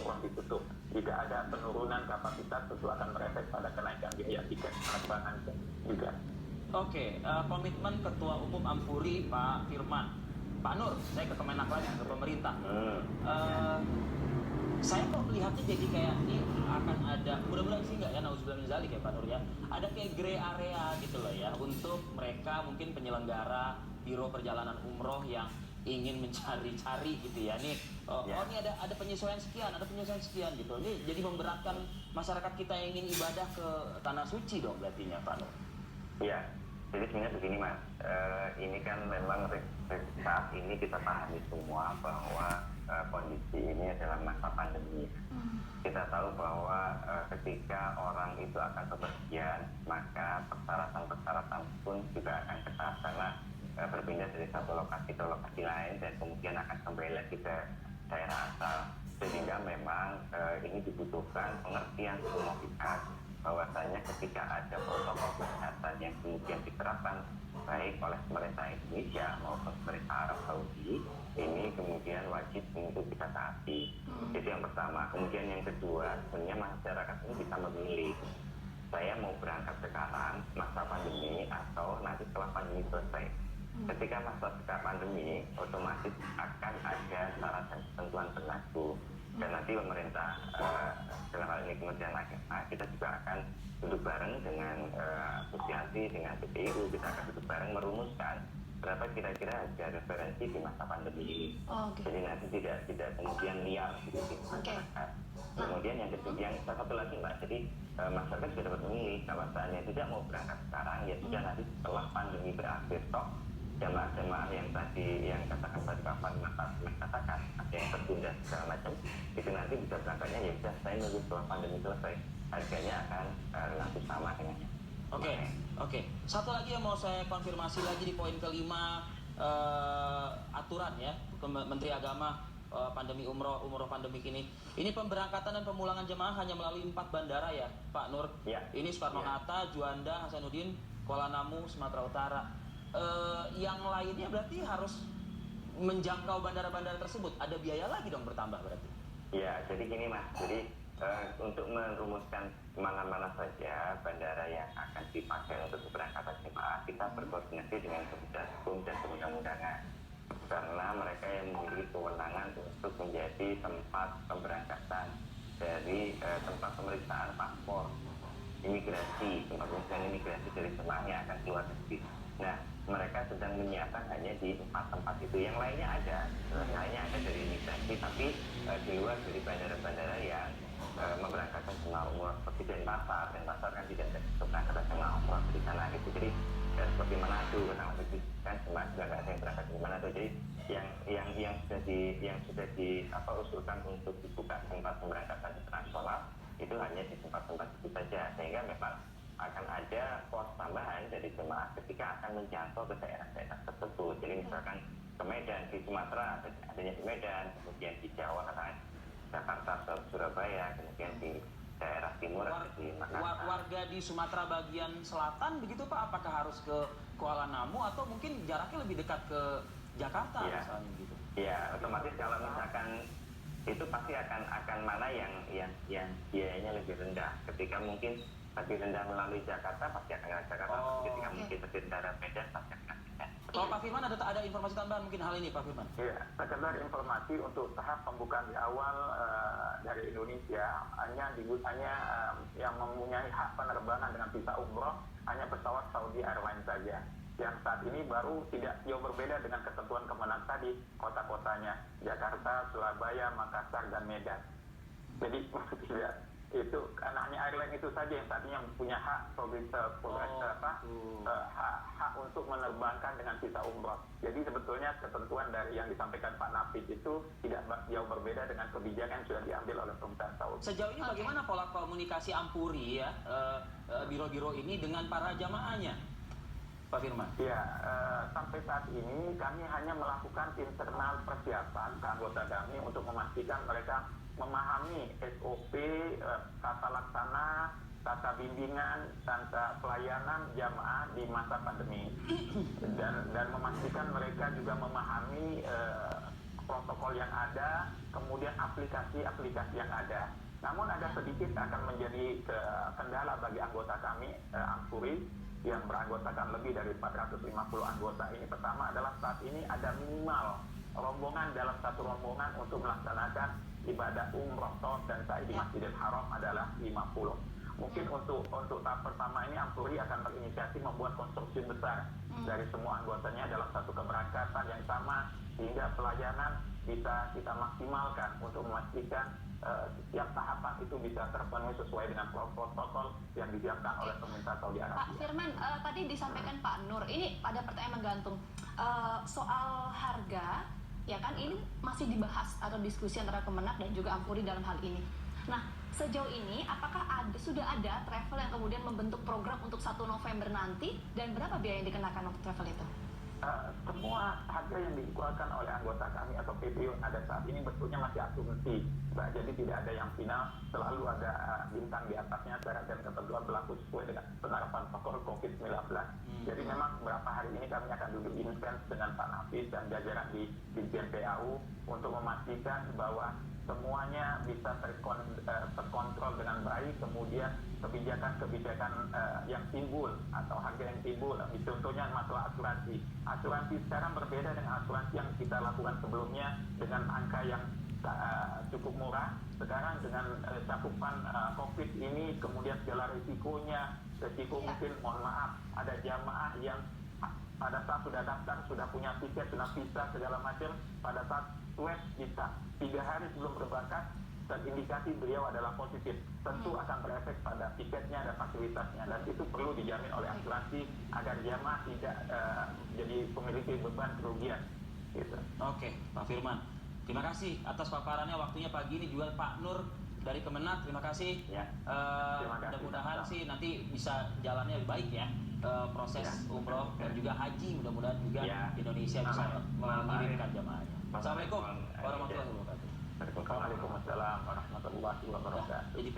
umroh ditutup. Jika ada penurunan kapasitas, tentu akan berefek pada kenaikan biaya tiket penerbangan juga. Oke, komitmen Ketua Umum Ampuri Pak Firman. Pak Nur, saya ke Kemenak lagi, ke pemerintah. Saya kok melihatnya jadi kayak ini akan ada, mudah-mudahan sih nggak ya, nauzubillah min dzalik ya Pak Nur ya, ada kayak gray area gitu loh ya untuk mereka mungkin penyelenggara biro perjalanan umroh yang ingin mencari-cari gitu ya nih, ini ada penyesuaian sekian, gitu. Ini jadi memberatkan masyarakat kita yang ingin ibadah ke tanah suci dong berartinya Pak Nur. Ya, jadi sebenarnya begini Mas, ini kan memang saat ini kita pahami semua bahwa kondisi ini adalah masa pandemi. Kita tahu bahwa ketika orang itu akan bepergian, maka persyaratan-persyaratan pun juga akan ketat karena berpindah dari satu lokasi ke lokasi lain dan kemudian akan kembali lagi ke daerah asal. Sehingga memang ini dibutuhkan pengertian semua pihak bahwasanya ketika ada protokol kesehatan yang kemudian diterapkan baik oleh pemerintah Indonesia maupun pemerintah Arab Saudi, ini kemudian wajib untuk kita taati. Itu yang pertama. Kemudian yang kedua, sebenarnya masyarakat ini bisa memilih, saya mau berangkat sekarang masa pandemi atau nanti setelah pandemi selesai. Ketika masa pandemi, otomatis akan ada syarat dan ketentuan berlaku. Dan nanti pemerintah, dalam hal ini Kementerian Agama, kita juga akan duduk bareng dengan asosiasi, dengan PPU, kita akan duduk bareng merumuskan berapa kira-kira harga referensi di masa pandemi ini. Jadi nanti tidak kemudian liar gitu di masyarakat. Kemudian yang kedua, yang satu lagi Mbak, jadi masyarakat sudah dapat memilih kalau misalnya tidak mau berangkat sekarang, ya sudah nanti setelah pandemi berakhir toh jemaah-jemaah yang tadi yang katakan tadi kapan katakan ada yang tertunda segala macam, itu nanti bisa berangkatnya ya sudah saya nunggu setelah pandemi selesai, harganya akan relatif sama dengannya. Oke. Satu lagi yang mau saya konfirmasi lagi di poin kelima, aturan ya Menteri Agama pandemi umroh pandemi ini pemberangkatan dan pemulangan jemaah hanya melalui 4 bandara ya Pak Nur. Ini Soekarno-Hatta, Juanda, Hasanuddin, Kuala Namu, Sumatera Utara. Yang lainnya berarti harus menjangkau bandara-bandara tersebut, ada biaya lagi dong bertambah berarti. Ya, jadi gini Mas, jadi untuk merumuskan mana-mana saja bandara yang akan dipakai untuk keberangkatan jemaah, kita berkoordinasi dengan Kementerian Hukum dan Perundang-undangan karena mereka yang memiliki kewenangan untuk menjadi tempat pemberangkatan dari tempat pemeriksaan paspor imigrasi, tempat pemeriksaan imigrasi dari jemaah yang akan keluar negeri. Nah, mereka sedang menyiapkan hanya di 4 tempat itu. Yang lainnya ada dari imigrasi, tapi di luar dari bandara-bandara yang memberangkatkan jemaah umroh seperti Denpasar kan tidak ada keberangkatan jemaah umroh di sana gitu. Jadi seperti Manado, kan jemaah juga nggak ada yang berangkat di Manado. Jadi yang sudah usulkan untuk dibuka tempat pemberangkatan internasional itu hanya di tempat-tempat itu saja, sehingga memang akan ada pos tambahan dari jemaah ketika akan menjangkau ke daerah-daerah tersebut. Jadi misalkan ke Medan, di Sumatera adanya di Medan, kemudian di Jawa kan Jakarta, Surabaya, kemudian di daerah timur di Makassar. Warga di Sumatera bagian selatan begitu Pak, apakah harus ke Kuala Namu atau mungkin jaraknya lebih dekat ke Jakarta misalnya gitu? Ya, otomatis kalau misalkan itu pasti akan mana yang biayanya lebih rendah. Ketika mungkin lebih rendah melalui Jakarta, pasti akan ke Jakarta. Ketika mungkin lebih rendah Medan, pasti akan ke Medan. Kalau Pak Firman ada informasi tambahan mungkin hal ini Pak Firman? Iya, sekedar informasi untuk tahap pembukaan di awal dari Indonesia hanya yang mempunyai hak penerbangan dengan visa umroh hanya pesawat Saudi Airlines saja. Yang saat ini baru tidak jauh berbeda dengan ketentuan Kemenak tadi, kota-kotanya Jakarta, Surabaya, Makassar, dan Medan. Jadi tidak itu karena hanya airline itu saja yang saat ini yang punya hak hak untuk menerbangkan dengan visa umroh. Jadi sebetulnya ketentuan dari yang disampaikan Pak Nafis itu tidak jauh berbeda dengan kebijakan yang sudah diambil oleh pemerintah Saudi. Sejauh ini bagaimana pola komunikasi Ampuri ya biro-biro ini dengan para jamaahnya, Pak Firman? Ya, sampai saat ini kami hanya melakukan internal persiapan ke anggota kami untuk memastikan mereka memahami SOP, tata laksana, tata bimbingan, tata pelayanan jamaah di masa pandemi dan memastikan mereka juga memahami protokol yang ada, kemudian aplikasi-aplikasi yang ada. Namun ada sedikit akan menjadi kendala bagi anggota kami, Ampuri, yang beranggotakan lebih dari 450 anggota ini. Pertama adalah saat ini ada minimal rombongan dalam satu rombongan untuk melaksanakan ibadah umroh tawaf dan sa'i di Masjidil Haram adalah 50. Mungkin untuk tahap pertama ini Ampuri akan berinisiasi membuat konstruksi besar dari semua anggotanya dalam satu keberangkatan yang sama, sehingga pelayanan bisa kita maksimalkan untuk memastikan setiap tahapan itu bisa terpenuhi sesuai dengan protokol yang disiapkan oleh pemerintah Saudi Arabia. Pak Firman, tadi disampaikan Pak Nur, ini ada pertanyaan menggantung soal harga, ya kan ini masih dibahas atau diskusi antara Kemenak dan juga Ampuri dalam hal ini. Nah, sejauh ini apakah sudah ada travel yang kemudian membentuk program untuk 1 November nanti, dan berapa biaya yang dikenakan untuk travel itu? Semua harga yang dikeluarkan oleh anggota kami atau PPU ada saat ini bentuknya masih asumsi, Mbak. Jadi tidak ada yang final, selalu ada bintang di atasnya, syarat dan ketentuan berlaku sesuai dengan penerapan protokol COVID-19. Jadi memang beberapa hari ini kami akan duduk intens dengan Pak Nafis dan jajaran di Dirjen PAU untuk memastikan bahwa semuanya bisa terkontrol dengan baik, kemudian kebijakan-kebijakan yang timbul atau harga yang timbul, contohnya masalah asuransi. Asuransi sekarang berbeda dengan asuransi yang kita lakukan sebelumnya dengan angka yang cukup murah. Sekarang dengan cakupan COVID ini, kemudian segala risiko mungkin, mohon maaf, ada jamaah yang pada saat sudah daftar, sudah punya tiket, sudah visa segala macam, pada saat swab bisa 3 hari sebelum berangkat terindikasi beliau adalah positif, tentu akan berefek pada tiketnya dan fasilitasnya, dan itu perlu dijamin oleh asuransi agar jamaah tidak jadi memiliki beban kerugian gitu. Oke, Pak Firman, terima kasih atas paparannya, waktunya pagi ini. Juga Pak Nur dari Kemenak, terima kasih. Ya. Mudah-mudahan sih nanti bisa jalannya lebih baik ya, proses umroh dan juga haji, mudah-mudahan juga Indonesia bisa mengirimkan jamaahnya. Assalamualaikum warahmatullahi wabarakatuh. Waalaikumsalam warahmatullahi wabarakatuh. Jadi